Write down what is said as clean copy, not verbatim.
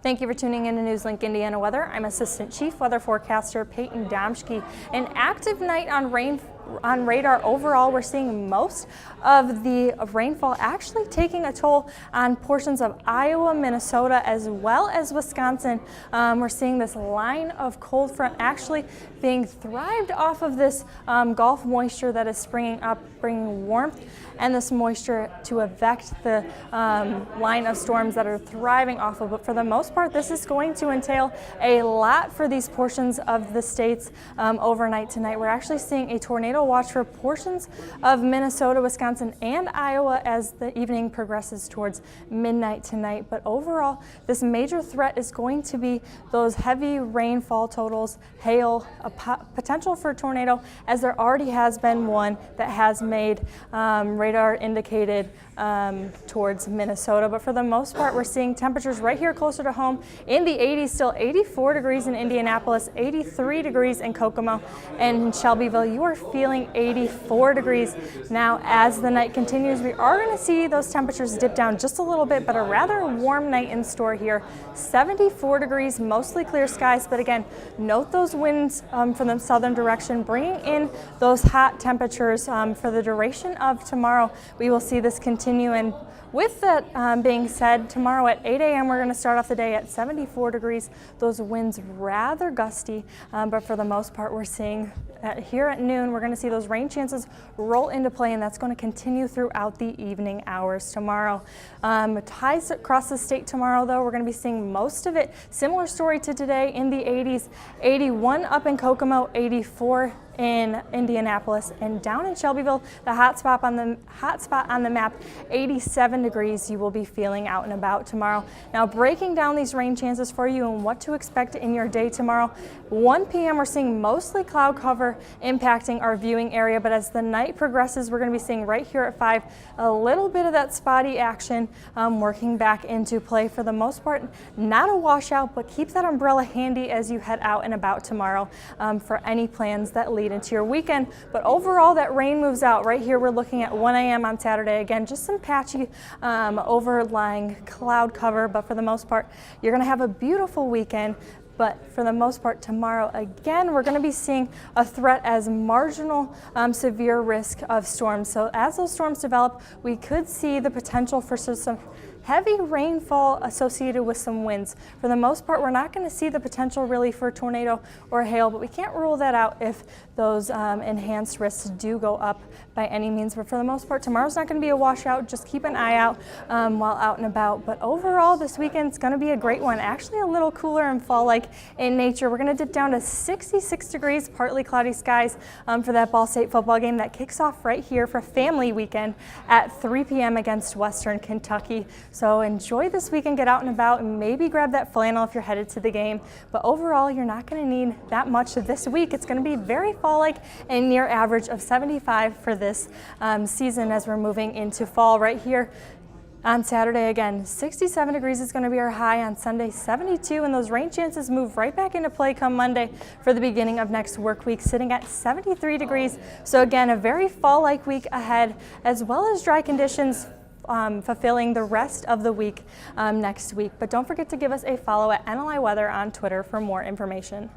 Thank you for tuning in to NewsLink Indiana Weather. I'm Assistant Chief Weather Forecaster Payton Domschke. An active night on radar overall. We're seeing most of the rainfall actually taking a toll on portions of Iowa, Minnesota, as well as Wisconsin. We're seeing this line of cold front actually being thrived off of this Gulf moisture that is springing up, bringing warmth and this moisture to affect the line of storms that are thriving off of. But for the most part, this is going to entail a lot for these portions of the states overnight tonight. We're actually seeing a tornado watch for portions of Minnesota, Wisconsin, and Iowa as the evening progresses towards midnight tonight. But overall, this major threat is going to be those heavy rainfall totals, hail, a potential for a tornado, as there already has been one that has made radar indicated towards Minnesota. But for the most part, we're seeing temperatures right here closer to home in the 80s, still 84 degrees in Indianapolis, 83 degrees in Kokomo, and in Shelbyville, you are feeling 84 degrees. Now, as the night continues, we are going to see those temperatures dip down just a little bit, but a rather warm night in store here. 74 degrees, mostly clear skies, but again, note those winds from the southern direction, bringing in those hot temperatures for the duration of tomorrow. We will see this continue, and with that being said, tomorrow at 8 a.m. we're going to start off the day at 74 degrees. Those winds rather gusty, but for the most part we're seeing here at noon we're going to see those rain chances roll into play, and that's going to continue throughout the evening hours tomorrow. Highs across the state tomorrow, though, we're going to be seeing most of it similar story to today in the 80s. 81 up in Kokomo, 84 in Indianapolis, and down in Shelbyville, the hot spot on the map, 87 degrees you will be feeling out and about tomorrow. Now, breaking down these rain chances for you and what to expect in your day tomorrow. 1 p.m. we're seeing mostly cloud cover impacting our viewing area, but as the night progresses, we're going to be seeing right here at 5 a little bit of that spotty action working back into play. For the most part, not a washout, but keep that umbrella handy as you head out and about tomorrow for any plans that lead into your weekend. But overall, that rain moves out. Right here we're looking at 1 a.m. on Saturday. Again, just some patchy overlying cloud cover, but for the most part you're going to have a beautiful weekend. But for the most part tomorrow, again, we're going to be seeing a threat as marginal severe risk of storms. So as those storms develop, we could see the potential for some heavy rainfall associated with some winds. For the most part, we're not going to see the potential really for tornado or hail, but we can't rule that out if those enhanced risks do go up by any means. But for the most part, tomorrow's not going to be a washout. Just keep an eye out while out and about. But overall, this weekend's going to be a great one. Actually, a little cooler and fall-like in nature. We're going to dip down to 66 degrees, partly cloudy skies for that Ball State football game that kicks off right here for family weekend at 3 p.m. against Western Kentucky. So enjoy this weekend, get out and about, and maybe grab that flannel if you're headed to the game. But overall, you're not going to need that much this week. It's going to be very fall-like and near average of 75 for this season as we're moving into fall. Right here on Saturday, again, 67 degrees is going to be our high. On Sunday, 72, and those rain chances move right back into play come Monday for the beginning of next work week, sitting at 73 degrees. So again, a very fall-like week ahead, as well as dry conditions fulfilling the rest of the week next week. But don't forget to give us a follow at NLI Weather on Twitter for more information.